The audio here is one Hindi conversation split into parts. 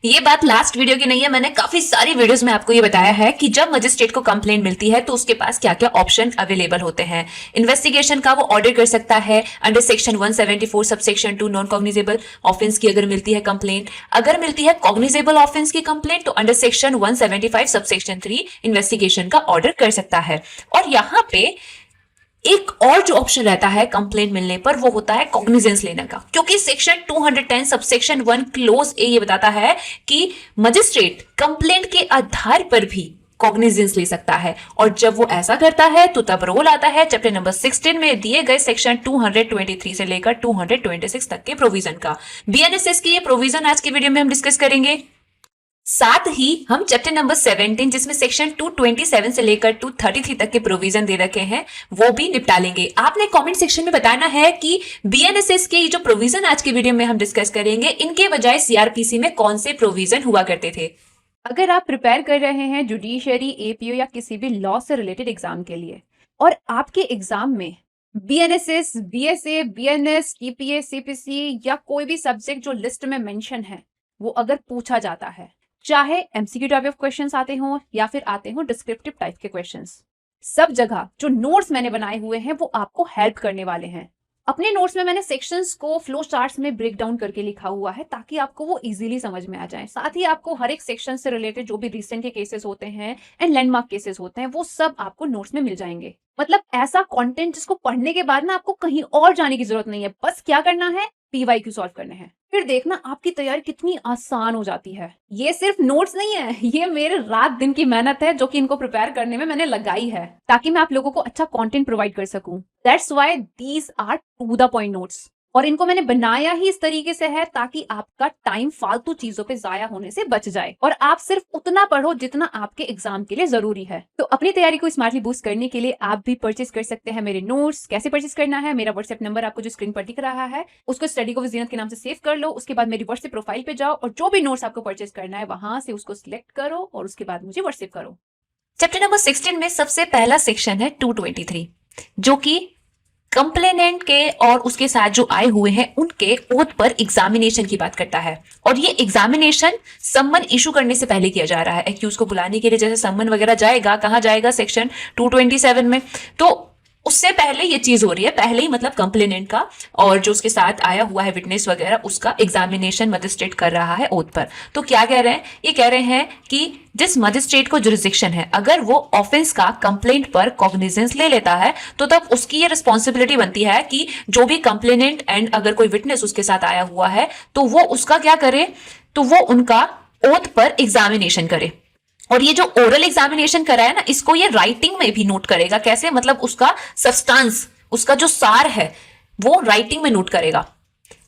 ये बात लास्ट वीडियो की नहीं है, मैंने काफी सारी वीडियोस में आपको ये बताया है कि जब मजिस्ट्रेट को कंप्लेंट मिलती है तो उसके पास क्या क्या ऑप्शन अवेलेबल होते हैं। इन्वेस्टिगेशन का वो ऑर्डर कर सकता है under section 174 subsection 2 non cognizable offence की अगर मिलती है कंप्लेंट। अगर मिलती है कॉग्निजेबल ऑफेंस की कंप्लेंट तो अंडर सेक्शन 175 सबसेक्शन 3 इन्वेस्टिगेशन का ऑर्डर कर सकता है। और यहाँ पे एक और जो ऑप्शन रहता है कंप्लेंट मिलने पर वो होता है कॉग्निजेंस लेने का, क्योंकि सेक्शन 210 सबसेक्शन 1 क्लोज ए ये बताता है कि मजिस्ट्रेट कंप्लेंट के आधार पर भी कॉग्निजेंस ले सकता है। और जब वो ऐसा करता है तो तब रोल आता है चैप्टर नंबर 16 में दिए गए सेक्शन 223 से लेकर 226 तक के प्रोविजन का। बीएनएसएस की ये प्रोविजन आज की वीडियो में हम डिस्कस करेंगे। साथ ही हम चैप्टर नंबर 17 जिसमें सेक्शन 227 से लेकर 233 तक के प्रोविजन दे रखे हैं वो भी निपटा लेंगे। आपने कमेंट सेक्शन में बताना है कि बीएनएसएस के ये जो प्रोविजन आज के वीडियो में हम डिस्कस करेंगे इनके बजाय सीआरपीसी में कौन से प्रोविजन हुआ करते थे। अगर आप प्रिपेयर कर रहे हैं जुडिशरी, एपीओ या किसी भी लॉ से रिलेटेड एग्जाम के लिए और आपके एग्जाम में BNSS, BSA, BNS, TPA, CPC या कोई भी सब्जेक्ट जो लिस्ट में मेंशन है वो अगर पूछा जाता है, चाहे एमसीक्यू टाइप ऑफ क्वेश्चंस आते हों या फिर आते हों डिस्क्रिप्टिव टाइप के क्वेश्चंस, सब जगह जो नोट्स मैंने बनाए हुए हैं वो आपको हेल्प करने वाले हैं। अपने नोट्स में मैंने सेक्शंस को फ्लो चार्ट्स में ब्रेक डाउन करके लिखा हुआ है ताकि आपको वो इजीली समझ में आ जाए। साथ ही आपको हर एक सेक्शन से रिलेटेड जो भी रिसेंट के केसेस होते हैं एंड लैंडमार्क केसेस होते हैं वो सब आपको नोट्स में मिल जाएंगे। मतलब ऐसा कंटेंट जिसको पढ़ने के बाद ना आपको कहीं और जाने की जरूरत नहीं है, बस क्या करना है, पीवाईक्यू सॉल्व करने हैं। फिर देखना आपकी तैयारी कितनी आसान हो जाती है। ये सिर्फ नोट्स नहीं है, ये मेरे रात दिन की मेहनत है जो कि इनको प्रिपेयर करने में मैंने लगाई है ताकि मैं आप लोगों को अच्छा कंटेंट प्रोवाइड कर सकूं। That's why these are to the point notes. और इनको मैंने बनाया ही इस तरीके से है ताकि आपका टाइम फालतू चीजों पे जाया होने से बच जाए और आप सिर्फ उतना पढ़ो जितना आपके एग्जाम के लिए जरूरी है। तो अपनी तैयारी को स्मार्टली बूस्ट करने के लिए आप भी परचेस कर सकते हैं मेरे नोट्स। कैसे परचेस करना है, मेरा व्हाट्सएप नंबर आपको जो स्क्रीन पर दिख रहा है उसको स्टडी को जीनत के नाम से सेव कर लो। उसके बाद मेरी व्हाट्सएप प्रोफाइल पे जाओ और जो भी नोट्स आपको परचेस करना है वहां से उसको सिलेक्ट करो और उसके बाद मुझे व्हाट्सएप करो। चैप्टर नंबर 16 में सबसे पहला सेक्शन है 223 जो कि कंप्लेनेंट के और उसके साथ जो आए हुए हैं उनके ओथ पर एग्जामिनेशन की बात करता है। और ये एग्जामिनेशन सम्मन इशू करने से पहले किया जा रहा है। एक्यूज को बुलाने के लिए जैसे सम्मन वगैरह जाएगा, कहाँ जाएगा, सेक्शन 227 में, तो उससे पहले ये चीज हो रही है। पहले ही मतलब कंप्लेनेंट का और जो उसके साथ आया हुआ है विटनेस वगैरह उसका एग्जामिनेशन मजिस्ट्रेट कर रहा है ओथ पर। तो क्या कह रहे हैं, ये कह रहे हैं कि जिस मजिस्ट्रेट को जुरिस्डिक्शन है अगर वो ऑफेंस का कंप्लेंट पर कॉग्निजेंस ले लेता है तो तब उसकी ये रिस्पॉन्सिबिलिटी बनती है कि जो भी कंप्लेनेंट एंड अगर कोई विटनेस उसके साथ आया हुआ है तो वो उसका क्या करे, तो वो उनका ओथ पर एग्जामिनेशन करे। और ये जो ओरल एग्जामिनेशन करा है ना इसको ये राइटिंग में भी नोट करेगा। कैसे, मतलब उसका सब्सटेंस, उसका जो सार है वो राइटिंग में नोट करेगा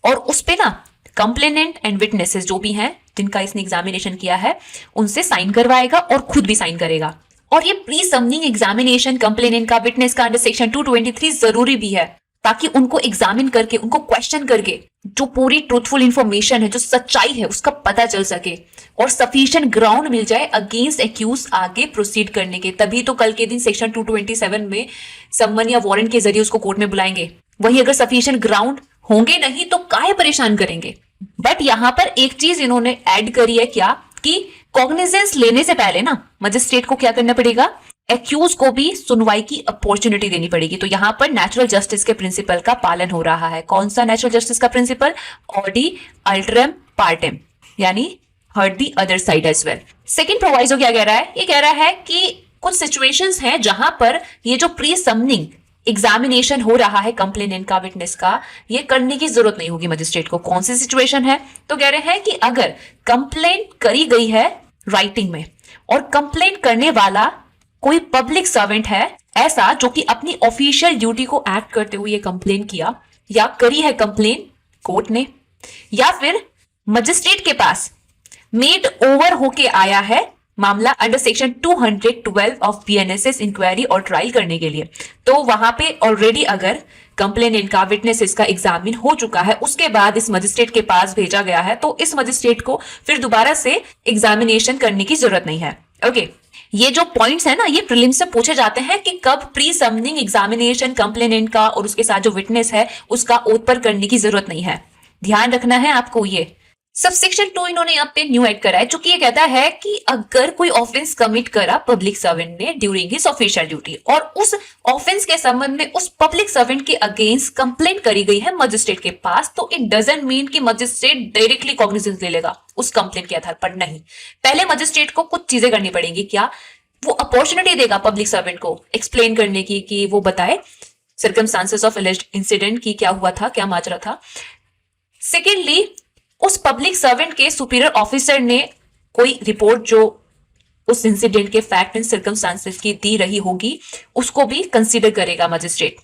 और उस पे ना कंप्लेनेंट एंड विटनेसेस जो भी हैं जिनका इसने एग्जामिनेशन किया है उनसे साइन करवाएगा और खुद भी साइन करेगा। और ये प्री समनिंग एग्जामिनेशन कंप्लेनेंट का, विटनेस का अंडर सेक्शन 223 जरूरी भी है ताकि उनको एग्जामिन करके, उनको क्वेश्चन करके जो पूरी ट्रूथफुल इंफॉर्मेशन है, जो सच्चाई है उसका पता चल सके और सफिशिएंट ग्राउंड मिल जाए अगेंस्ट एक्यूज आगे प्रोसीड करने के। तभी तो कल के दिन सेक्शन 227 में सम्मन या वारंट के जरिए उसको कोर्ट में बुलाएंगे। वही अगर सफिशिएंट ग्राउंड होंगे नहीं तो काहे परेशान करेंगे। बट यहां पर एक चीज इन्होंने ऐड करी है, क्या कि कॉग्निजेंस लेने से पहले ना मजिस्ट्रेट को क्या करना पड़ेगा, एक्यूज को भी सुनवाई की अपॉर्चुनिटी देनी पड़ेगी। तो यहां पर नेचुरल जस्टिस के प्रिंसिपल का पालन हो रहा है। कौन सा नेचुरल जस्टिस का प्रिंसिपल, ऑडी अल्ट्रम पार्टेम, यानी hear the other side as well. Second proviso क्या कह रहा है, ये कह रहा है कि कुछ सिचुएशंस हैं जहां पर ये जो प्री समनिंग एग्जामिनेशन हो रहा है कंप्लेनेंट का, विटनेस का, ये करने की जरूरत नहीं होगी मजिस्ट्रेट को। कौन सी सिचुएशन है, तो कह रहे हैं कि अगर कंप्लेंट करी गई है राइटिंग में और कंप्लेंट करने वाला कोई पब्लिक सर्वेंट है ऐसा जो कि अपनी ऑफिशियल ड्यूटी को एक्ट करते हुए ये कंप्लेन किया या करी है कंप्लेन कोर्ट ने, या फिर मजिस्ट्रेट के पास मेड ओवर होके आया है मामला under section 212 of BNSS inquiry और ट्रायल करने के लिए, तो वहां पे ऑलरेडी अगर कंप्लेनेंट का, विटनेसेस का एग्जामिन हो चुका है उसके बाद इस मजिस्ट्रेट के पास भेजा गया है तो इस मजिस्ट्रेट को फिर दोबारा से एग्जामिनेशन करने की जरूरत नहीं है। ओके, ये जो पॉइंट्स है ना ये प्रीलिम्स से पूछे जाते हैं कि कब प्री समनिंग एग्जामिनेशन कंप्लेनेंट का और उसके साथ जो विटनेस है उसका ओथ पर करने की जरूरत नहीं है। ध्यान रखना है आपको ये। सबसेक्शन 2 इन्होंने यहाँ पे न्यू ऐड करा है, जो कि ये कहता है कि अगर कोई ऑफेंस कमिट करा पब्लिक सर्वेंट ने ड्यूरिंग हिज ऑफिशियल ड्यूटी और उस ऑफेंस के संबंध में उस पब्लिक सर्वेंट के अगेंस्ट कंप्लेंट करी गई है मजिस्ट्रेट के पास, तो इट डजंट मीन कि मजिस्ट्रेट डायरेक्टली कॉग्निजेंस ले लेगा उस कंप्लेंट के आधार पर। नहीं, पहले मजिस्ट्रेट को कुछ चीजें करनी पड़ेंगी। क्या? वो अपॉर्चुनिटी देगा पब्लिक सर्वेंट को एक्सप्लेन करने की, कि वो बताए सर्कमस्टांसेस ऑफ एलिज्ड इंसिडेंट की, क्या हुआ था, क्या माजरा था। सेकेंडली, उस पब्लिक सर्वेंट के सुपीरियर ऑफिसर ने कोई रिपोर्ट जो उस इंसिडेंट के फैक्ट एंड सर्कमस्टांसेस की दी रही होगी, उसको भी कंसीडर करेगा मजिस्ट्रेट।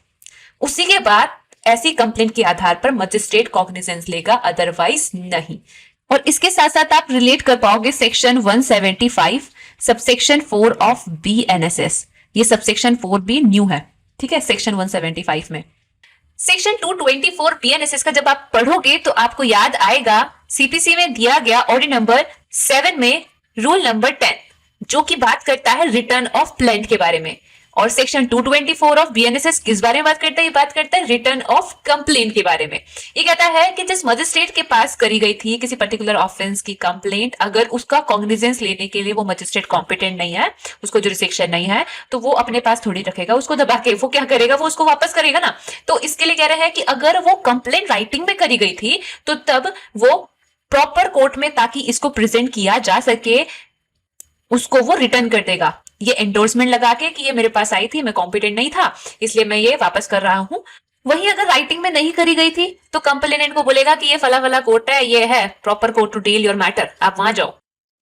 उसी के बाद ऐसी कंप्लेंट के आधार पर मजिस्ट्रेट कॉग्निजेंस लेगा, अदरवाइज नहीं। और इसके साथ साथ आप रिलेट कर पाओगे सेक्शन 175 सबसेक्शन 4 ऑफ BNSS। ये सबसेक्शन 4 भी न्यू है, ठीक है, सेक्शन 175 में। सेक्शन 224 BNSS का जब आप पढ़ोगे तो आपको याद आएगा CPC में दिया गया ऑर्डर नंबर 7 में रूल नंबर 10, जो कि बात करता है रिटर्न ऑफ प्लेंट के बारे में। और सेक्शन 224 ऑफ BNSS किस बारे में बात करता है? ये बात करता है रिटर्न ऑफ कंप्लेंट के बारे में। ये कहता है कि जिस मजिस्ट्रेट के पास करी गई थी किसी पर्टिकुलर ऑफेंस की कंप्लेंट, अगर उसका कॉग्निजेंस लेने के लिए वो मजिस्ट्रेट कॉम्पिटेंट नहीं है, उसको जुरिसडिक्शन नहीं है, तो वो अपने पास थोड़ी रखेगा, उसको दबा के वो क्या करेगा, वो उसको वापस करेगा ना। तो इसके लिए कह रहे हैं कि अगर वो कंप्लेंट राइटिंग में करी गई थी तो तब वो प्रॉपर कोर्ट में, ताकि इसको प्रेजेंट किया जा सके, उसको वो रिटर्न कर देगा, ये एंडोर्समेंट लगा के कि ये मेरे पास आई थी, मैं कॉम्पिटेंट नहीं था, इसलिए मैं ये वापस कर रहा हूं। वही अगर राइटिंग में नहीं करी गई थी तो कंप्लेनेंट को बोलेगा कि ये फला फला कोर्ट है, ये है proper court to deal your matter, आप वहां जाओ।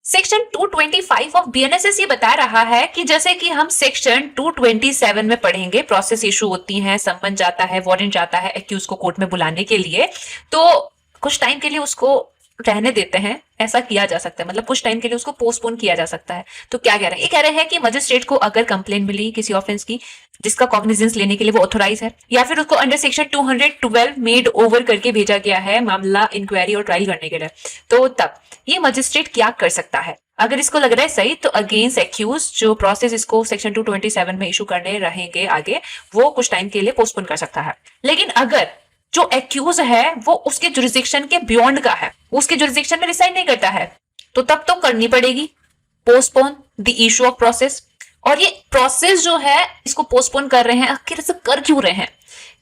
सेक्शन 225 ऑफ BNSS ये बता रहा है कि जैसे कि हम सेक्शन 227 में पढ़ेंगे, प्रोसेस इशू होती है, समन जाता है, वारंट जाता है एक्यूज को कोर्ट में बुलाने के लिए, तो कुछ टाइम के लिए उसको रहने देते हैं, ऐसा किया जा सकता है, मतलब कुछ टाइम के लिए उसको पोस्टपोन किया जा सकता है। तो क्या कह रहे हैं? ये कह रहे हैं कि मजिस्ट्रेट को अगर कंप्लेंट मिली किसी ऑफेंस की जिसका कॉग्निजेंस लेने के लिए वो ऑथोराइज है, या फिर उसको अंडर सेक्शन 212 मेड ओवर करके भेजा गया है मामला इंक्वायरी और ट्रायल करने के लिए, तो तब ये मजिस्ट्रेट क्या कर सकता है? अगर इसको लग रहा है सही, तो अगेंस्ट एक्यूज जो प्रोसेस इसको सेक्शन 227 में इशू करने रहेंगे आगे, वो कुछ टाइम के लिए पोस्टपोन कर सकता है। लेकिन अगर जो एक्यूज है वो उसके जुरिसडिक्शन के बियॉन्ड का है, उसके जुरिसडिक्शन में रिसाइड नहीं करता है, तो तब तो करनी पड़ेगी postpone the issue of process. और ये प्रोसेस जो है इसको पोस्टपोन कर रहे हैं, आखिर ऐसा कर क्यों रहे हैं?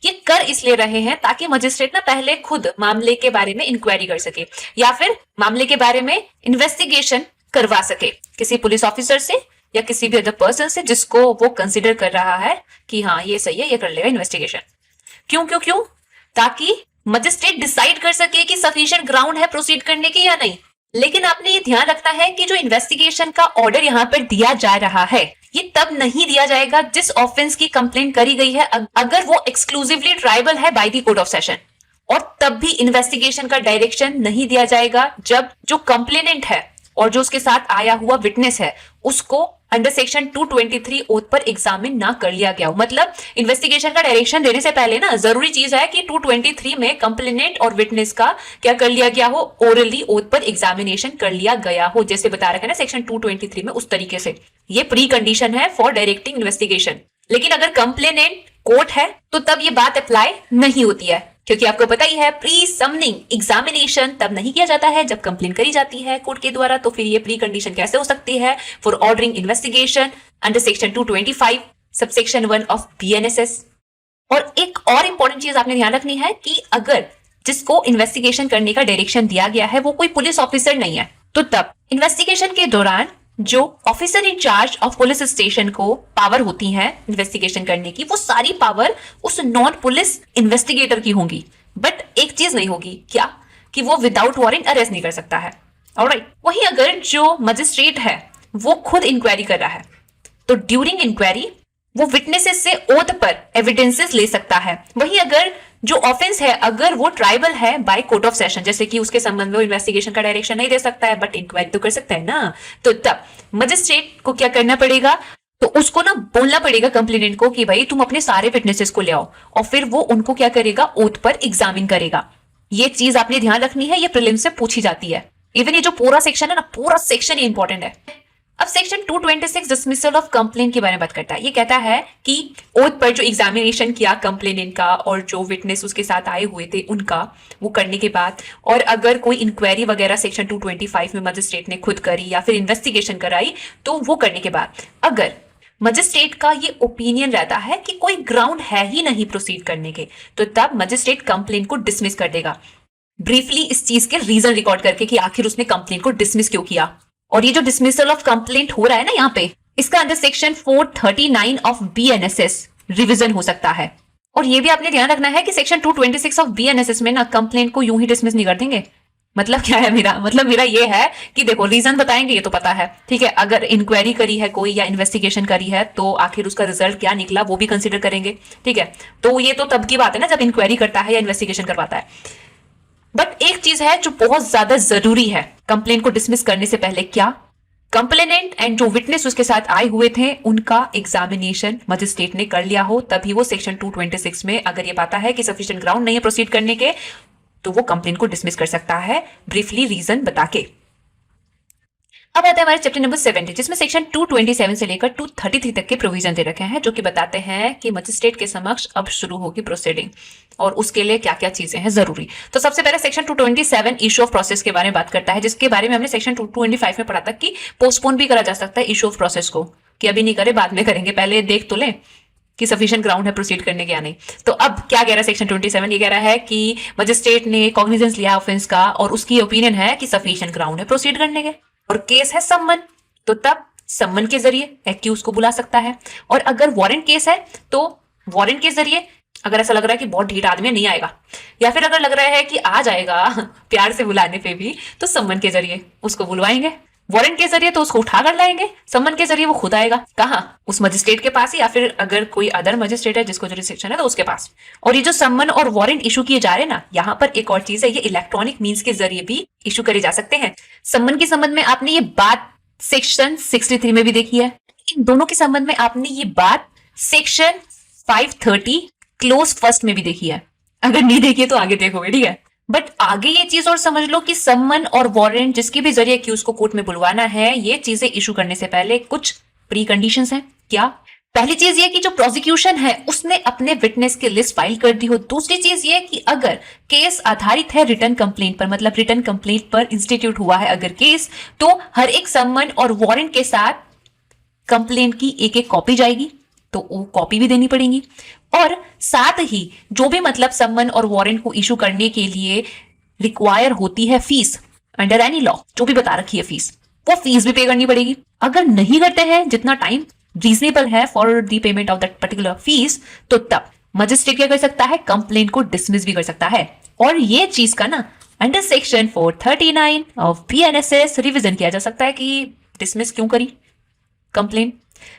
ये कर इसलिए रहे हैं ताकि मजिस्ट्रेट ना पहले खुद मामले के बारे में इंक्वायरी कर सके, या फिर मामले के बारे में इन्वेस्टिगेशन करवा सके किसी पुलिस ऑफिसर से या किसी भी अदर पर्सन से जिसको वो कंसिडर कर रहा है कि हाँ ये सही है, ये कर लेगा इन्वेस्टिगेशन। क्यों क्यों क्यों? ताकि मजिस्ट्रेट डिसाइड कर सके कि सफिशिएंट ग्राउंड है प्रोसीड करने की या नहीं। लेकिन आपने ये ध्यान रखना है कि जो इन्वेस्टिगेशन का ऑर्डर यहाँ पर दिया जा रहा है, ये तब नहीं दिया जाएगा जिस ऑफेंस की कंप्लेंट करी गई है अगर वो एक्सक्लूसिवली ट्राइबल है bye the court of session. और तब भी इन्वेस्टिगेशन का डायरेक्शन नहीं दिया जाएगा जब जो कंप्लेनेंट है और जो उसके साथ आया हुआ विटनेस है उसको अंडर सेक्शन 223 ओथ पर एग्जामिन ना कर लिया गया हो। मतलब इन्वेस्टिगेशन का डायरेक्शन देने से पहले ना जरूरी चीज है कि 223 में कंप्लेनेंट और विटनेस का क्या कर लिया गया हो, ओरली ओथ पर एग्जामिनेशन कर लिया गया हो, जैसे बता रखा है ना सेक्शन 223 में, उस तरीके से। ये प्री कंडीशन है फॉर डायरेक्टिंग इन्वेस्टिगेशन। लेकिन अगर कंप्लेनेंट कोर्ट है तो तब ये बात अप्लाई नहीं होती है, क्योंकि आपको पता ही है प्री समनिंग एग्जामिनेशन तब नहीं किया जाता है जब कंप्लेन करी जाती है कोर्ट के द्वारा। तो फिर ये प्री कंडीशन कैसे हो सकती है for ordering investigation under section 225 subsection 1 of BNSS। और एक और इंपॉर्टेंट चीज आपने ध्यान रखनी है कि अगर जिसको इन्वेस्टिगेशन करने का डायरेक्शन दिया गया है वो कोई पुलिस ऑफिसर नहीं है, तो तब इन्वेस्टिगेशन के दौरान जो officer in charge of police station को पावर होती है इन्वेस्टिगेशन करने की, वो सारी पावर उस नॉन पुलिस इन्वेस्टिगेटर की होंगी। बट एक चीज नहीं होगी, क्या? कि वो विदाउट वारंट अरेस्ट नहीं कर सकता है। ऑलराइट। वहीं अगर जो मजिस्ट्रेट है वो खुद इंक्वायरी कर रहा है तो ड्यूरिंग इंक्वायरी वो विटनेसेस से ओथ पर एविडेंसेस ले सकता है। वहीं अगर जो ऑफेंस है अगर वो ट्राइबल है बाय कोर्ट ऑफ सेशन, जैसे कि उसके संबंध में इन्वेस्टिगेशन का डायरेक्शन नहीं दे सकता है बट इंक्वायरी तो कर सकता है ना, तो तब मजिस्ट्रेट को क्या करना पड़ेगा? तो उसको ना बोलना पड़ेगा कंप्लेनेंट को कि भाई तुम अपने सारे विटनेसेस को ले आओ, और फिर वो उनको क्या करेगा? ओथ पर एग्जामिन करेगा। ये चीज आपने ध्यान रखनी है, ये प्रीलिम्स से पूछी जाती है। इवन ये जो पूरा सेक्शन है ना, पूरा सेक्शन ही इंपॉर्टेंट है। अब सेक्शन 226 डिसमिसल ऑफ कंप्लेंट के बारे में बात करता है। ये कहता है कि ओथ पर जो एग्जामिनेशन किया कंप्लेनेंट का और जो विटनेस उसके साथ आए हुए थे उनका, वो करने के बाद, और अगर कोई इंक्वायरी वगैरह सेक्शन 225 में मजिस्ट्रेट ने खुद करी या फिर इन्वेस्टिगेशन कराई, तो वो करने के बाद अगर मजिस्ट्रेट का ये ओपिनियन रहता है कि कोई ग्राउंड है ही नहीं प्रोसीड करने के, तो तब मजिस्ट्रेट कंप्लेंट को डिसमिस कर देगा, ब्रीफली इस चीज के रीजन रिकॉर्ड करके कि आखिर उसने कंप्लेंट को डिसमिस क्यों किया। और ये जो डिसमिसल ऑफ कंप्लेंट हो रहा है ना यहाँ पे, इसका under section 439 of BNSS revision हो सकता है। और ये भी आपने ध्यान रखना है कि सेक्शन 226 ऑफ बीएनएसएस में ना कंप्लेंट को यूं ही डिसमिस नहीं कर देंगे। मतलब क्या है मेरा ये है कि देखो, रीजन बताएंगे ये तो पता है, ठीक है, अगर इंक्वायरी करी है कोई या इन्वेस्टिगेशन करी है तो आखिर उसका रिजल्ट क्या निकला वो भी कंसिडर करेंगे, ठीक है। तो ये तो तब की बात है ना जब इंक्वायरी करता है या इन्वेस्टिगेशन करवाता है। बट एक चीज है जो बहुत ज्यादा जरूरी है कंप्लेंट को डिसमिस करने से पहले, क्या कंप्लेनेंट एंड जो विटनेस उसके साथ आए हुए थे उनका एग्जामिनेशन मजिस्ट्रेट ने कर लिया हो, तभी वो सेक्शन 226 में अगर ये पाता है कि सफिशिएंट ग्राउंड नहीं है प्रोसीड करने के, तो वो कंप्लेंट को डिसमिस कर सकता है ब्रीफली रीजन बता के। अब आता है हमारे चैप्टर नंबर 70, जिसमें सेक्शन 227 से लेकर 233 तक के प्रोविजन दे रखे हैं, जो कि बताते हैं कि मजिस्ट्रेट के समक्ष अब शुरू होगी प्रोसीडिंग और उसके लिए क्या क्या चीजें हैं जरूरी। तो सबसे पहले सेक्शन 227 इशू ऑफ प्रोसेस के बारे में बात करता है, जिसके बारे में हमने सेक्शन 225 में पढ़ा था कि पोस्टपोन भी करा जा सकता है इशू ऑफ प्रोसेस को, कि अभी नहीं करे बाद में करेंगे, पहले देख तो लें कि सफिशिएंट ग्राउंड है प्रोसीड करने के या नहीं। तो अब क्या कह रहा है सेक्शन 27, ये कह रहा है कि मजिस्ट्रेट ने कॉग्निजेंस लिया ऑफेंस का और उसकी ओपिनियन है कि सफिशिएंट ग्राउंड है प्रोसीड करने के, और केस है सम्मन, तो तब सम्मन के जरिए एक्यूज को बुला सकता है। और अगर वारंट केस है तो वारंट के जरिए, अगर ऐसा लग रहा है कि बहुत ढीठ आदमी नहीं आएगा, या फिर अगर लग रहा है कि आ जाएगा प्यार से बुलाने पे भी, तो सम्मन के जरिए उसको बुलवाएंगे। वारंट के जरिए तो उसको उठा कर लाएंगे, सम्मन के जरिए वो खुद आएगा। कहाँ? उस मजिस्ट्रेट के पास, या फिर अगर कोई अदर मजिस्ट्रेट है जिसको जुरिसडिक्शन है तो उसके पास। और ये जो सम्मन और वारंट इशू किए जा रहे हैं ना, यहाँ पर एक और चीज है, ये इलेक्ट्रॉनिक मीन्स के जरिए भी इशू करे जा सकते हैं। सम्मन के संबंध में आपने ये बात सेक्शन 63 में भी देखी है, इन दोनों के संबंध में आपने ये बात सेक्शन 530 क्लोज फर्स्ट में भी देखी है। अगर नहीं देखी है तो आगे देखोगे, ठीक है। बट आगे ये चीज और समझ लो कि सम्मन और वारंट जिसके भी जरिए एक्यूज को कोर्ट में बुलवाना है, ये चीजें इशू करने से पहले कुछ प्री कंडीशंस हैं। क्या? पहली चीज ये कि जो प्रोसिक्यूशन है उसने अपने विटनेस की लिस्ट फाइल कर दी हो। दूसरी चीज ये कि अगर केस आधारित है रिटर्न कंप्लेंट पर, मतलब रिटर्न कंप्लेंट पर इंस्टीट्यूट हुआ है अगर केस, तो हर एक सम्मन और वारंट के साथ कंप्लेंट की एक एक कॉपी जाएगी, तो वो कॉपी भी देनी पड़ेगी। और साथ ही जो भी मतलब सम्मन और वारंट को इशू करने के लिए रिक्वायर होती है फीस अंडर एनी लॉ, जो भी बता रखी है फीस, वो फीस भी पे करनी पड़ेगी। अगर नहीं करते हैं, जितना टाइम रीजनेबल है for the payment of that particular fees, तो तब मजिस्ट्रेट क्या कर सकता है? कंप्लेंट को डिसमिस भी कर सकता है। और ये चीज का ना under section 439 of BNSS revision किया जा सकता है कि डिसमिस क्यों करी कंप्लेंट।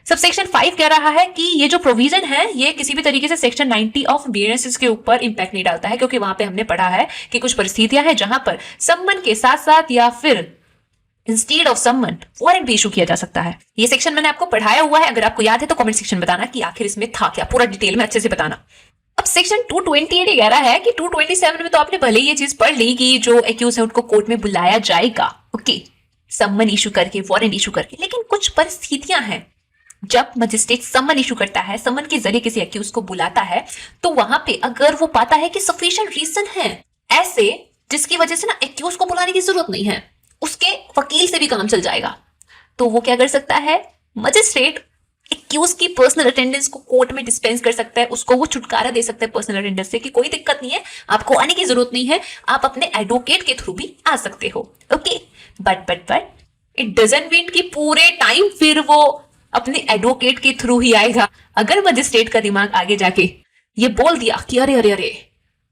सब सेक्शन 5 कह रहा है कि ये जो प्रोविजन है ये किसी भी तरीके से सेक्शन 90 ऑफ बीएनएसएस के ऊपर इंपैक्ट नहीं डालता है, क्योंकि वहां पे हमने पढ़ा है कि कुछ परिस्थितियां हैं जहां पर सम्मन के साथ साथ या फिर इंस्टेड ऑफ सम्मन वारंट भी इशू किया जा सकता है। ये सेक्शन मैंने आपको पढ़ाया हुआ है, अगर आपको याद है तो कमेंट सेक्शन में बताना कि आखिर इसमें था क्या, पूरा डिटेल में अच्छे से बताना। अब सेक्शन 228 कह रहा है कि 227 में तो आपने भले ही ये चीज पढ़ ली कि जो एक्यूज है उनको कोर्ट में बुलाया जाएगा, ओके, सम्मन इशू करके, वारंट इशू करके, लेकिन कुछ परिस्थितियां हैं जब मजिस्ट्रेट सम्मन इशू करता है, सम्मन के जरिए किसी एक्यूज को बुलाता है, तो वहां पे अगर वो पाता है कि सफिशिएंट रीजन है ऐसे जिसकी वजह से ना एक्यूज को बुलाने की जरूरत नहीं है, उसके वकील से भी काम चल जाएगा, तो वो क्या कर सकता है? मजिस्ट्रेट एक्यूज की पर्सनल अटेंडेंस को कोर्ट में डिस्पेंस कर सकता है, उसको वो छुटकारा दे सकता है पर्सनल अटेंडेंस से कि कोई दिक्कत नहीं है, आपको आने की जरूरत नहीं है, आप अपने एडवोकेट के थ्रू भी आ सकते हो, okay. But it doesn't mean कि पूरे टाइम फिर वो अपने एडवोकेट के थ्रू ही आएगा। अगर मजिस्ट्रेट का दिमाग आगे जाके ये बोल दिया कि अरे अरे अरे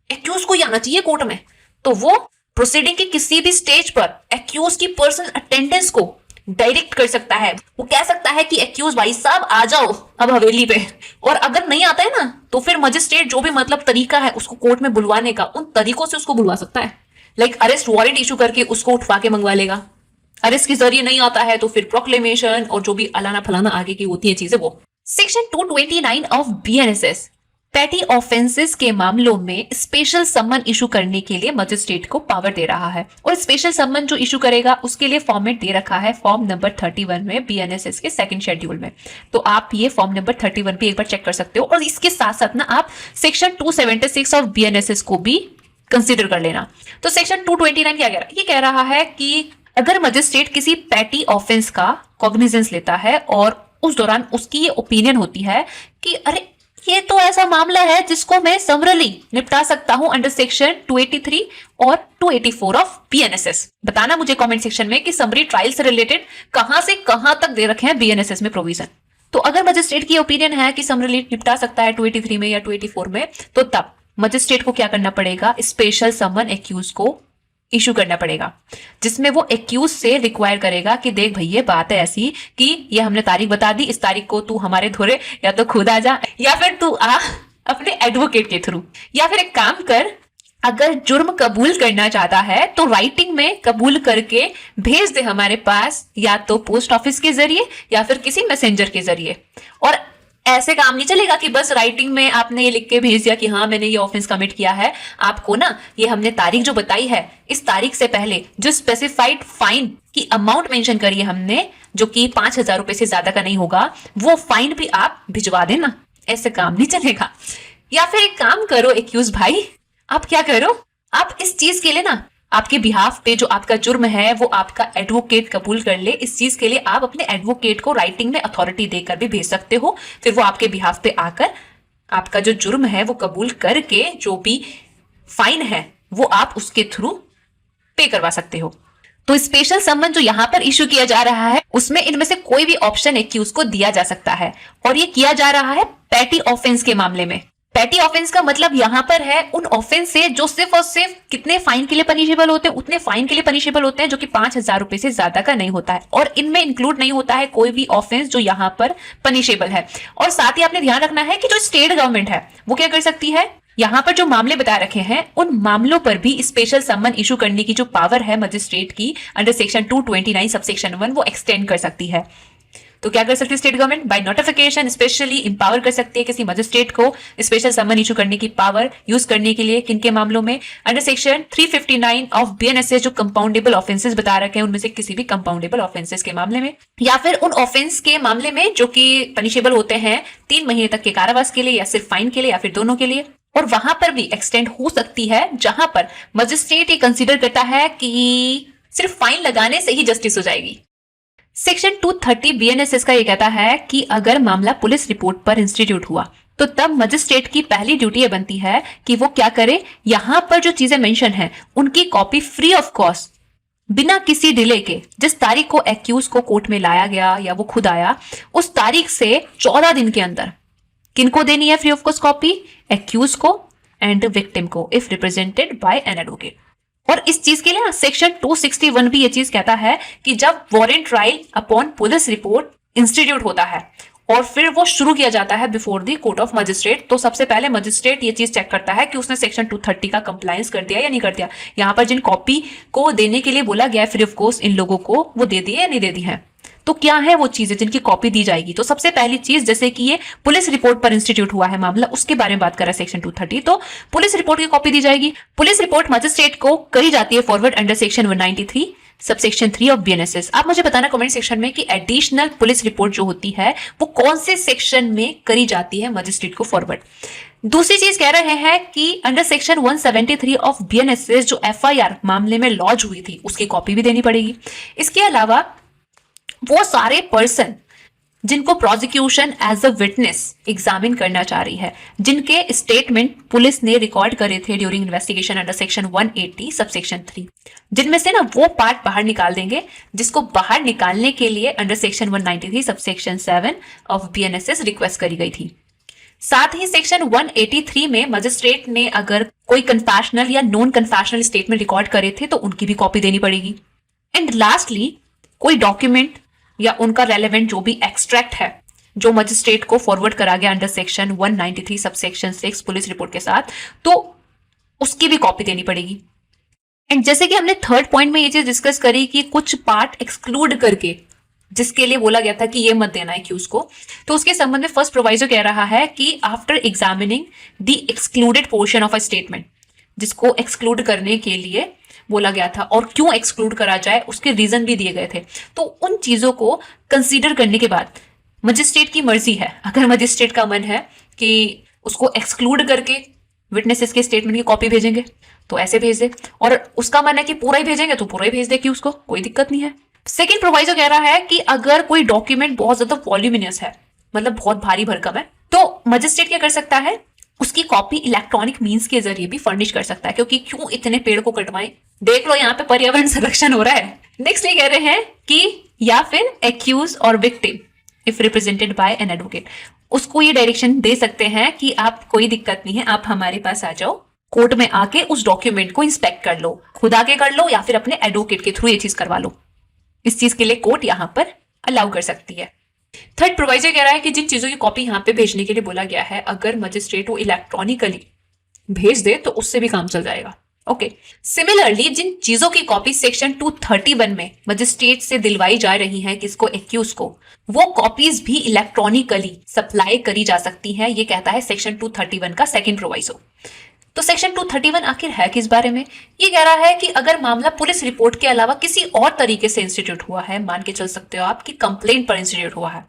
एक्यूज को ही आना चाहिए कोर्ट में, तो वो प्रोसीडिंग के किसी भी स्टेज पर एक्यूज की पर्सनल अटेंडेंस को डायरेक्ट कर सकता है। वो कह सकता है कि एक्यूज भाई साहब आ जाओ अब हवेली पे, और अगर नहीं आता है ना तो फिर मजिस्ट्रेट जो भी मतलब तरीका है उसको कोर्ट में बुलवाने का, उन तरीकों से उसको बुलवा सकता है। लाइक अरेस्ट वारंट इशू करके उसको उठवा के मंगवा लेगा, अरेस्ट के जरिए नहीं आता है तो फिर प्रोक्लेमेशन और जो भी अलाना फलाना आगे की होती है चीजें वो। Section 229 of BNSS petty offences के मामलों में स्पेशल समन इशू करने के लिए मजिस्ट्रेट को पावर दे रहा है, और स्पेशल समन जो इशू करेगा उसके लिए फॉर्मेट दे रखा है फॉर्म नंबर 31 में बीएनएसएस के सेकंड शेड्यूल में। तो आप ये फॉर्म नंबर 31 भी एक बार चेक कर सकते हो, और इसके साथ साथ ना आप सेक्शन 276 ऑफ बीएनएसएस को भी कंसिडर कर लेना। तो सेक्शन 229 क्या कह रहा है? ये कह रहा है कि अगर मजिस्ट्रेट किसी पैटी ऑफेंस का कॉग्निजेंस लेता है और उस दौरान उसकी ये ओपिनियन होती है कि अरे ये तो ऐसा मामला है जिसको मैं समरली निपटा सकता हूं अंडर सेक्शन 283 और 284 ऑफ बीएनएसएस। बताना मुझे कमेंट सेक्शन में कि समरी ट्रायल से रिलेटेड कहां से कहां तक दे रखे हैं बीएनएसएस में प्रोविजन। तो अगर मजिस्ट्रेट की ओपिनियन है कि समरली निपटा सकता है 283 में या 284 में, तो तब मजिस्ट्रेट को क्या करना पड़ेगा? स्पेशल समन एक्यूज को इशू करना पड़ेगा, जिसमें वो एक्यूज से रिक्वायर करेगा कि देख भाई ये बात है ऐसी कि ये हमने तारीख बता दी, इस तारीख को तू हमारे धोरे या तो खुद आ जा या फिर तू आ अपने एडवोकेट के थ्रू, या फिर एक काम कर, अगर जुर्म कबूल करना चाहता है तो राइटिंग में कबूल करके भेज दे हमारे पास, या तो पोस्ट ऑफिस के जरिए या फिर किसी मैसेंजर के जरिए। और ऐसे काम नहीं चलेगा कि बस राइटिंग में आपने ये लिख के भेज दिया कि हाँ मैंने ये ऑफेंस कमिट किया है। आपको ना ये हमने तारीख जो बताई है, इस तारीख से पहले जो स्पेसिफाइड फाइन की अमाउंट मेंशन करी है हमने, जो कि 5,000 रुपए से ज्यादा का नहीं होगा, वो फाइन भी आप भिजवा देना। ऐसे काम नहीं चलेगा। या फिर एक काम करो एक्यूज भाई, आप क्या करो, आप इस चीज के लिए ना आपके बिहाफ पे जो आपका जुर्म है वो आपका एडवोकेट कबूल कर ले। इस चीज के लिए आप अपने एडवोकेट को राइटिंग में अथॉरिटी देकर भी भेज सकते हो, फिर वो आपके बिहाफ पे आकर आपका जो जुर्म है वो कबूल करके जो भी फाइन है वो आप उसके थ्रू पे करवा सकते हो। तो स्पेशल समन जो यहाँ पर इशू किया जा रहा है उसमें इनमें से कोई भी ऑप्शन एक्यूज को दिया जा सकता है, और ये किया जा रहा है पैटी ऑफेंस के मामले में। पैटी ऑफेंस का मतलब यहाँ पर है उन ऑफेंस से जो सिर्फ और सिर्फ कितने फाइन के लिए पनिशेबल होते हैं, उतने फाइन के लिए पनिशेबल होते हैं जो कि 5,000 रुपए से ज्यादा का नहीं होता है, और इनमें इंक्लूड नहीं होता है कोई भी ऑफेंस जो यहाँ पर पनिशेबल है। और साथ ही आपने ध्यान रखना है कि जो स्टेट गवर्नमेंट है वो क्या कर सकती है, यहाँ पर जो मामले बता रखे हैं उन मामलों पर भी स्पेशल समन इशू करने की जो पावर है मजिस्ट्रेट की अंडर सेक्शन 229 सबसेक्शन 1 वो एक्सटेंड कर सकती है। तो क्या कर सकती है state government? By notification specially empower कर सकती है किसी मजिस्ट्रेट को स्पेशल समन इशू करने की पावर यूज करने के लिए। किनके मामलों में? अंडर सेक्शन 359 ऑफ बीएनएसएस जो कंपाउंडेबल ऑफेंसेस बता रखे हैं उनमें से किसी भी कंपाउंडेबल ऑफेंसेस के मामले में, या फिर उन ऑफेंस के मामले में जो कि पनिशेबल होते हैं 3 महीने तक के कारावास के लिए, या सिर्फ फाइन के लिए, या फिर दोनों के लिए। और वहां पर भी एक्सटेंड हो सकती है जहां पर मजिस्ट्रेट ये कंसीडर करता है कि सिर्फ फाइन लगाने से ही जस्टिस हो जाएगी। सेक्शन 230 बीएनएसएस का ये कहता है कि अगर मामला पुलिस रिपोर्ट पर इंस्टीट्यूट हुआ तो तब मजिस्ट्रेट की पहली ड्यूटी ये बनती है कि वो क्या करे, यहां पर जो चीजें मेंशन है उनकी कॉपी फ्री ऑफ कॉस्ट बिना किसी डिले के, जिस तारीख को एक्यूज को कोर्ट में लाया गया या वो खुद आया उस तारीख से 14 दिन के अंदर किनको देनी है free of cost copy? Accused को एंड विक्टिम को if represented by an advocate. और इस चीज के लिए ना सेक्शन 261 भी ये चीज कहता है कि जब warrant trial upon police report institute होता है और फिर वो शुरू किया जाता है before the court of magistrate, तो सबसे पहले मजिस्ट्रेट ये चीज चेक करता है कि उसने सेक्शन 230 का कंप्लायंस कर दिया या नहीं कर दिया। यहाँ पर जिन कॉपी को देने के लिए बोला गया फ्री ऑफ कॉस्ट इन लोगों को, वो दे दिए या नहीं दे दी है। तो क्या है वो चीजें जिनकी कॉपी दी जाएगी? तो सबसे पहली चीज, जैसे कि ये पुलिस रिपोर्ट पर इंस्टीट्यूट हुआ है मामला, उसके बारे में बात कर रहा है सेक्शन 230, तो पुलिस रिपोर्ट की कॉपी दी जाएगी। पुलिस रिपोर्ट मजिस्ट्रेट को करी जाती है forward under section 193 subsection 3 of BNSS. आप मुझे बताना कमेंट सेक्शन में कि एडिशनल पुलिस रिपोर्ट जो होती है वो कौन से सेक्शन में करी जाती है मजिस्ट्रेट को फॉरवर्ड। दूसरी चीज कह रहे हैं कि अंडर सेक्शन 173 ऑफ बीएनएसएस जो एफआईआर मामले में लॉन्च हुई थी उसकी कॉपी भी देनी पड़ेगी। इसके अलावा वो सारे पर्सन जिनको prosecution as a witness examine करना चाह रही है, जिनके स्टेटमेंट पुलिस ने रिकॉर्ड करे थे during investigation under section 180 subsection 3, जिनमें से ना वो पार्ट बाहर निकाल देंगे जिसको बाहर निकालने के लिए under section 193 subsection 7 of BNSS request करी गई थी। साथ ही सेक्शन 183 में मजिस्ट्रेट ने अगर कोई कन्फेशनल या नॉन कन्फेशनल स्टेटमेंट रिकॉर्ड करे थे तो उनकी भी कॉपी देनी पड़ेगी। एंड लास्टली कोई डॉक्यूमेंट या उनका रेलेवेंट जो भी एक्सट्रैक्ट है जो मजिस्ट्रेट को फॉरवर्ड करा गया under section 193 subsection 6 police report के साथ, तो उसकी भी कॉपी देनी पड़ेगी। एंड जैसे कि हमने थर्ड पॉइंट में ये चीज डिस्कस करी कि कुछ पार्ट एक्सक्लूड करके जिसके लिए बोला गया था कि ये मत देना एक्यूज को। तो उसके संबंध में फर्स्ट प्रोवाइजर कह रहा है कि after examining the excluded portion of a statement, जिसको एक्सक्लूड करने के लिए बोला गया था और क्यों एक्सक्लूड करा जाए उसके रीजन भी दिए गए थे। तो उन चीजों को कंसीडर करने के बाद मजिस्ट्रेट की मर्जी है, अगर मजिस्ट्रेट का मन है कि उसको एक्सक्लूड करके विटनेसेस के स्टेटमेंट की कॉपी भेजेंगे तो ऐसे भेज दे, और उसका मन है कि पूरा ही भेजेंगे तो पूरा ही भेज दे कि उसको कोई दिक्कत नहीं है। सेकेंड प्रोवाइजर कह रहा है कि अगर कोई डॉक्यूमेंट बहुत ज्यादा वॉल्यूमिनियस है, मतलब बहुत भारी भरकम है, तो मजिस्ट्रेट क्या कर सकता है, उसकी कॉपी इलेक्ट्रॉनिक मीन्स के जरिए भी फर्निश कर सकता है, क्योंकि क्यों इतने पेड़ को कटवाएं, देख लो यहाँ पे पर्यावरण संरक्षण हो रहा है। नेक्स्ट ये कह रहे हैं कि या फिर एक्यूज और victim if represented by an advocate, उसको ये डायरेक्शन दे सकते हैं कि आप कोई दिक्कत नहीं है, आप हमारे पास आ जाओ, कोर्ट में आके उस डॉक्यूमेंट को इंस्पेक्ट कर लो, खुद आके कर लो या फिर अपने एडवोकेट के थ्रू ये चीज करवा लो। इस चीज के लिए कोर्ट यहाँ पर अलाउ कर सकती है। थर्ड प्रोवाइजर कह रहा है कि जिन चीजों की कॉपी यहाँ पे भेजने के लिए बोला गया है, अगर मजिस्ट्रेट वो इलेक्ट्रॉनिकली भेज दे तो उससे भी काम चल जाएगा। ओके, सिमिलरली जिन चीजों की कॉपी सेक्शन 231 में मजिस्ट्रेट से दिलवाई जा रही है किसको, एक्यूज को, वो कॉपीज भी इलेक्ट्रॉनिकली सप्लाई करी जा सकती हैं, ये कहता है सेक्शन 231 का सेकंड प्रोवाइजो। तो सेक्शन 231 आखिर है किस बारे में, ये कह रहा है कि अगर मामला पुलिस रिपोर्ट के अलावा किसी और तरीके से इंस्टीट्यूट हुआ है, मान के चल सकते हो आप कि कंप्लेंट पर इंस्टीट्यूट हुआ है,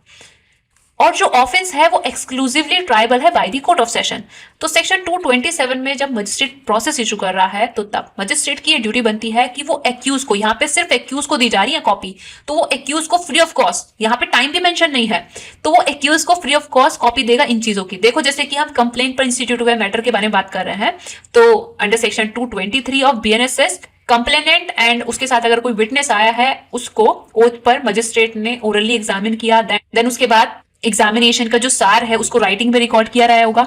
और जो ऑफेंस है वो एक्सक्लूसिवली ट्राइबल है bye the court of session, तो सेक्शन 227 में जब मजिस्ट्रेट प्रोसेस इशू कर रहा है तो तब मजिस्ट्रेट की ये ड्यूटी बनती है कि वो एक्यूज को, यहाँ पे सिर्फ एक्यूज को दी जा रही है कॉपी, तो वो एक्यूज को फ्री ऑफ कॉस्ट, यहाँ पे टाइम भी मेंशन नहीं है, तो वो एक्यूज को फ्री ऑफ कॉस्ट कॉपी देगा इन चीजों की। देखो जैसे कि हम कंप्लेंट पर इंस्टीट्यूट हुए मैटर के बारे में बात कर रहे हैं, तो under section 223 of BNSS complainant and उसके साथ अगर कोई विटनेस आया है, उसको ओथ पर मजिस्ट्रेट ने ओरली एग्जामिन किया, देन उसके बाद एग्जामिनेशन का जो सार है उसको राइटिंग में रिकॉर्ड किया रहा होगा,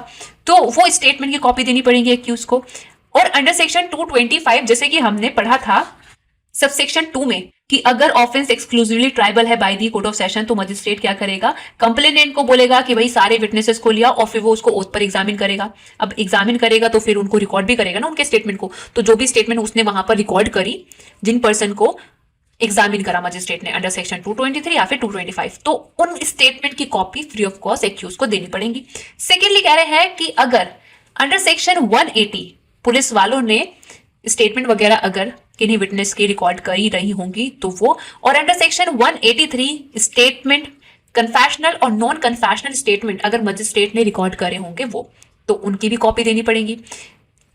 तो वो स्टेटमेंट की कॉपी देनी पड़ेगी एक्यूज को। और अंडर सेक्शन 225 जैसे कि हमने पढ़ा था सब सेक्शन 2 में कि अगर ऑफेंस एक्सक्लूसिवली ट्राइबल है by the court of session, तो मजिस्ट्रेट क्या करेगा, कंप्लेनेंट को बोलेगा कि भाई सारे विटनेसेस को लिया और फिर वो उसको ओथ पर एग्जामिन करेगा। अब एग्जामिन करेगा तो फिर उनको रिकॉर्ड भी करेगा ना उनके स्टेटमेंट को, तो जो भी स्टेटमेंट उसने वहां पर रिकॉर्ड करी, जिन पर्सन को एग्जामिन करा मजिस्ट्रेट ने अंडर सेक्शन 223 या फिर 225, तो उन स्टेटमेंट की copy free of cost accused को देनी पड़ेगी। सेकेंडली कह रहे हैं कि अगर अंडर सेक्शन 180 पुलिस वालों ने स्टेटमेंट वगैरह अगर किन्हीं विटनेस की रिकॉर्ड करी रही होंगी तो वो, और अंडर सेक्शन 183 स्टेटमेंट कन्फेशनल और नॉन कन्फेशनल स्टेटमेंट अगर मजिस्ट्रेट ने रिकॉर्ड करे होंगे वो, तो उनकी भी कॉपी देनी पड़ेगी।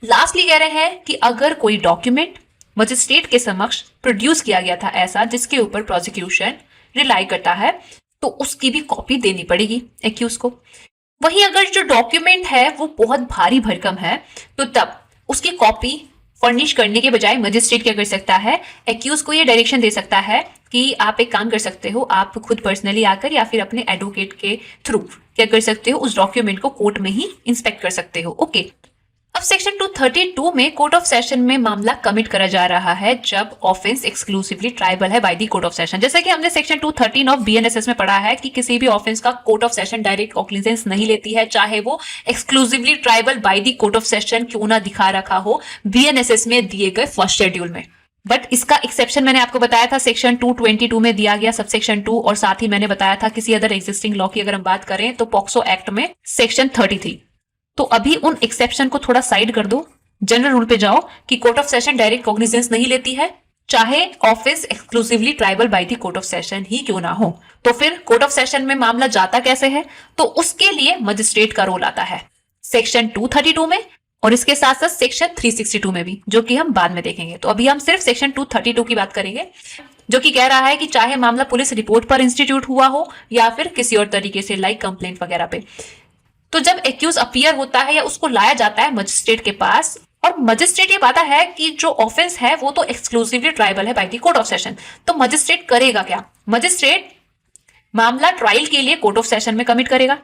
लास्टली कह रहे हैं कि अगर कोई डॉक्यूमेंट मजिस्ट्रेट के समक्ष प्रोड्यूस किया गया था ऐसा जिसके ऊपर प्रोसिक्यूशन रिलाई करता है, तो उसकी भी कॉपी देनी पड़ेगी एक्यूज को। वहीं अगर जो डॉक्यूमेंट है वो बहुत भारी भरकम है, तो तब उसकी कॉपी फर्निश करने के बजाय मजिस्ट्रेट क्या कर सकता है, एक्यूज को ये डायरेक्शन दे सकता है कि आप एक काम कर सकते हो, आप खुद पर्सनली आकर या फिर अपने एडवोकेट के थ्रू क्या कर सकते हो, उस डॉक्यूमेंट को कोर्ट में ही इंस्पेक्ट कर सकते हो। ओके, अब सेक्शन 232 में कोर्ट ऑफ सेशन में मामला कमिट करा जा रहा है जब ऑफेंस एक्सक्लूसिवली ट्राइबल है bye the court of session. जैसे कि हमने सेक्शन 213 ऑफ BNSS में पढ़ा है कि किसी भी ऑफेंस का court of session direct cognizance नहीं लेती है, चाहे वो exclusively triable by the court of session क्यों ना दिखा रखा हो BNSS में दिए गए फर्स्ट शेड्यूल में। बट इसका एक्सेप्शन मैंने आपको बताया था सेक्शन 222 में दिया गया सब सेक्शन 2, और साथ ही मैंने बताया था किसी अदर एग्जिस्टिंग लॉ की अगर हम बात करें तो पॉक्सो एक्ट में सेक्शन 33। तो अभी उन एक्सेप्शन को थोड़ा साइड कर दो, जनरल रूल पे जाओ कि court of session direct cognizance नहीं लेती है, चाहे office exclusively triable by the court of session ही क्यों ना हो। तो फिर कोर्ट ऑफ सेशन में मामला जाता कैसे है, तो उसके लिए मजिस्ट्रेट का रोल आता है सेक्शन 232 में, और इसके साथ साथ सेक्शन 362 में भी, जो कि हम बाद में देखेंगे। तो अभी हम सिर्फ सेक्शन 232 की बात करेंगे, जो कि कह रहा है कि चाहे मामला पुलिस रिपोर्ट पर इंस्टीट्यूट हुआ हो या फिर किसी और तरीके से लाइक कंप्लेंट वगैरह पे, तो जब एक्यूज अपीयर होता है या उसको लाया जाता है मजिस्ट्रेट के पास, और मजिस्ट्रेट ये पाता है कि जो ऑफेंस है वो तो एक्सक्लूसिवली ट्राइबल है bye the court of session, तो मजिस्ट्रेट करेगा क्या, मजिस्ट्रेट मामला ट्रायल के लिए कोर्ट ऑफ सेशन में कमिट करेगा,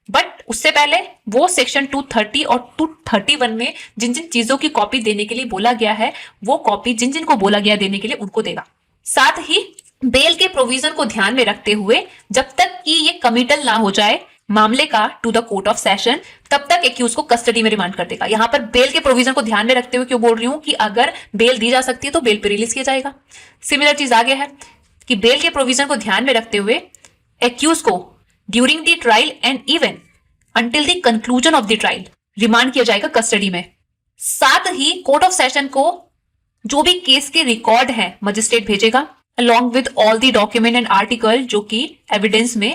बट उससे पहले वो सेक्शन 230 और 231 में जिन जिन चीजों की कॉपी देने के लिए बोला गया है वो कॉपी जिन जिन को बोला गया देने के लिए उनको देगा। साथ ही बेल के प्रोविजन को ध्यान में रखते हुए जब तक कि ये कमिटल ना हो जाए मामले का to the court of session, तब तक एक्यूज को कस्टडी में रिमांड कर देगा। यहां पर बेल के प्रोविजन को ध्यान में रखते हुए क्यों बोल रही हूं कि अगर बेल दी जा सकती है तो बेल पे रिलीज किया जाएगा। सिमिलर चीज आगे है, कि बेल के प्रोविजन को ध्यान में रखते हुए एक्यूज को during the trial and even until the conclusion of the trial remand किया जाएगा कस्टडी में। साथ ही कोर्ट ऑफ सेशन को जो भी केस के रिकॉर्ड है मजिस्ट्रेट भेजेगा along with all the document and article जो कि एविडेंस में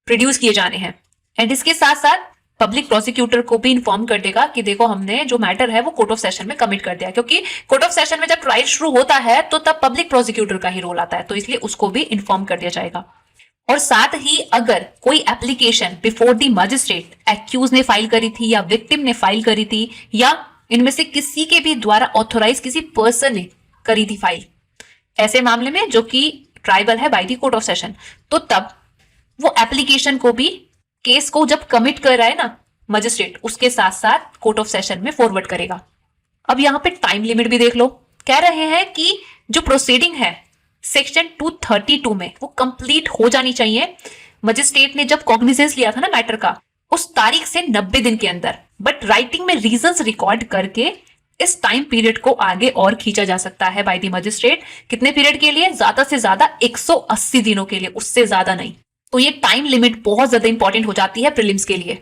प्रोड्यूस किए जाने हैं। एंड इसके साथ साथ पब्लिक प्रोसिक्यूटर को भी इन्फॉर्म कर देगा कि देखो हमने जो मैटर है वो कोर्ट ऑफ सेशन में कमिट कर दिया, क्योंकि कोर्ट ऑफ सेशन में जब ट्रायल शुरू होता है तो तब पब्लिक प्रोसिक्यूटर का ही रोल आता है, तो इसलिए उसको भी इन्फॉर्म कर दिया जाएगा। और साथ ही अगर कोई application before the magistrate accused ने फाइल करी थी या विक्टिम ने फाइल करी थी या इनमें से किसी के भी द्वारा ऑथोराइज किसी पर्सन ने करी थी फाइल, ऐसे मामले में जो कि ट्राइबल है bye the court of session, तो तब वो एप्लीकेशन को भी केस को जब कमिट कर रहा है ना मजिस्ट्रेट, उसके साथ साथ कोर्ट ऑफ सेशन में फॉरवर्ड करेगा। अब यहाँ पे टाइम लिमिट भी देख लो, कह रहे हैं कि जो प्रोसीडिंग है सेक्शन 232 में वो कंप्लीट हो जानी चाहिए। मजिस्ट्रेट ने जब कॉग्निजेंस लिया था ना मैटर का उस तारीख से 90 दिन के अंदर, बट राइटिंग में रीजंस रिकॉर्ड करके इस टाइम पीरियड को आगे और खींचा जा सकता है बाय द मजिस्ट्रेट। कितने पीरियड के लिए? ज्यादा से ज्यादा 180 दिनों के लिए, उससे ज्यादा नहीं। तो ये टाइम लिमिट बहुत ज्यादा इंपॉर्टेंट हो जाती है प्रीलिम्स के लिए।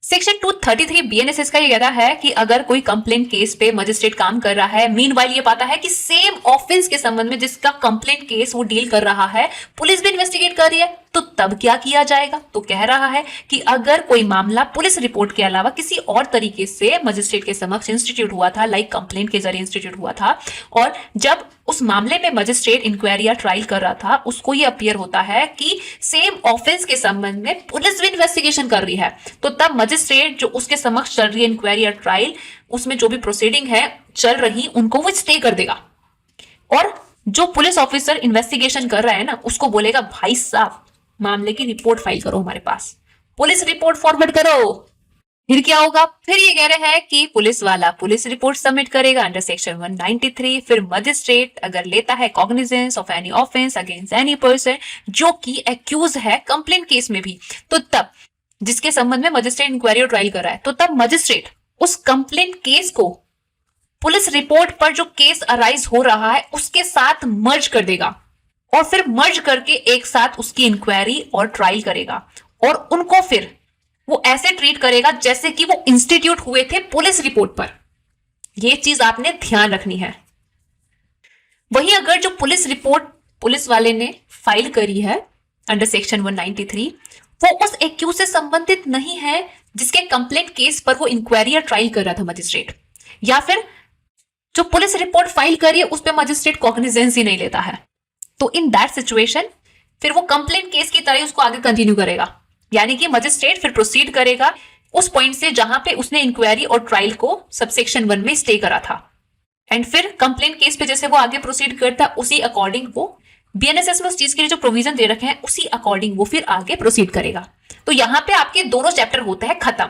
सेक्शन 233 बीएनएसएस का ये कहता है कि अगर कोई कंप्लेंट केस पे मजिस्ट्रेट काम कर रहा है, मीनवाइल ये पाता है कि सेम ऑफेंस के संबंध में जिसका कंप्लेंट केस वो डील कर रहा है पुलिस भी इन्वेस्टिगेट कर रही है, तो तब क्या किया जाएगा? तो कह रहा है कि अगर कोई मामला पुलिस रिपोर्ट के अलावा किसी और तरीके से मजिस्ट्रेट के समक्ष इंस्टीट्यूट हुआ था, लाइक कंप्लेंट के जरिए इंस्टीट्यूट हुआ था, और जब उस मामले में मजिस्ट्रेट इंक्वायरी या ट्रायल कर रहा था, उसको ये अपीयर होता है कि सेम ऑफेंस के संबंध में पुलिस भी इन्वेस्टिगेशन कर रही है, तो तब मजिस्ट्रेट जो उसके समक्ष चल रही है इंक्वायरी या ट्रायल, उसमें जो भी प्रोसीडिंग है चल रही, उनको वो स्टे कर देगा। और जो पुलिस ऑफिसर इन्वेस्टिगेशन कर रहा है ना, उसको बोलेगा भाई साहब मामले की रिपोर्ट फाइल करो हमारे पास, पुलिस रिपोर्ट फॉरवर्ड करो। फिर क्या होगा? फिर ये कह रहे हैं कि पुलिस वाला पुलिस रिपोर्ट सबमिट करेगा अंडर सेक्शन 193। फिर मजिस्ट्रेट अगर लेता है cognizance of any offence against any person जो कि एक्यूज है कंप्लेंट केस में भी, तो तब जिसके संबंध में मजिस्ट्रेट इंक्वायरी और ट्रायल कर रहा है, तो तब मजिस्ट्रेट उस कंप्लेंट केस को पुलिस रिपोर्ट पर जो केस अराइज हो रहा है उसके साथ मर्ज कर देगा और फिर मर्ज करके एक साथ उसकी इंक्वायरी और ट्रायल करेगा, और उनको फिर वो ऐसे ट्रीट करेगा जैसे कि वो इंस्टीट्यूट हुए थे पुलिस रिपोर्ट पर। ये चीज आपने ध्यान रखनी है। वहीं अगर जो पुलिस रिपोर्ट पुलिस वाले ने फाइल करी है अंडर सेक्शन 193 वो उस एक्यूज से संबंधित नहीं है जिसके कंप्लेंट केस पर वो इंक्वायरी या ट्रायल कर रहा था मजिस्ट्रेट, या फिर जो पुलिस रिपोर्ट फाइल करी है उस पर मजिस्ट्रेट कॉग्निजेंस ही नहीं लेता है, तो इन दैट सिचुएशन फिर वो कंप्लेंट केस की तरह उसको आगे कंटिन्यू करेगा, यानी कि मजिस्ट्रेट फिर प्रोसीड करेगा उस पॉइंट से जहां पे उसने इंक्वायरी और ट्रायल को सबसेक्शन 1 में स्टे करा था। एंड फिर कंप्लेंट केस पे जैसे वो आगे प्रोसीड करता उसी अकॉर्डिंग वो बीएनएसएस में उस चीज के लिए जो प्रोविजन दे रखे हैं उसी अकॉर्डिंग वो फिर आगे प्रोसीड करेगा। तो यहाँ पे आपके दोनों चैप्टर होते हैं खत्म।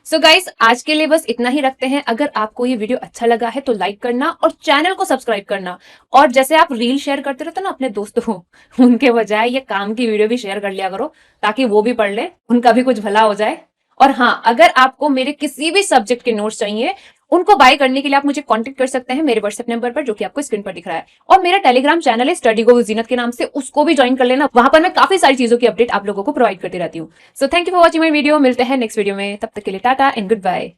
सो गाइस आज के लिए बस इतना ही रखते हैं। अगर आपको ये वीडियो अच्छा लगा है तो लाइक करना और चैनल को सब्सक्राइब करना, और जैसे आप रील शेयर करते रहते हो ना अपने दोस्तों को, उनके बजाय ये काम की वीडियो भी शेयर कर लिया करो ताकि वो भी पढ़ ले, उनका भी कुछ भला हो जाए। और हाँ, अगर आपको मेरे किसी भी सब्जेक्ट के नोट्स चाहिए उनको बाय करने के लिए आप मुझे कांटेक्ट कर सकते हैं मेरे व्हाट्सएप नंबर पर जो कि आपको स्क्रीन पर दिख रहा है। और मेरा टेलीग्राम चैनल है स्टडी गो विद जीनत के नाम से, उसको भी ज्वाइन कर लेना। वहां पर मैं काफी सारी चीजों की अपडेट आप लोगों को प्रोवाइड करती रहती हूँ। So thank you for watching my video. मिलते हैं नेक्स्ट वीडियो में, तब तक के लिए टाटा एंड गुड बाय।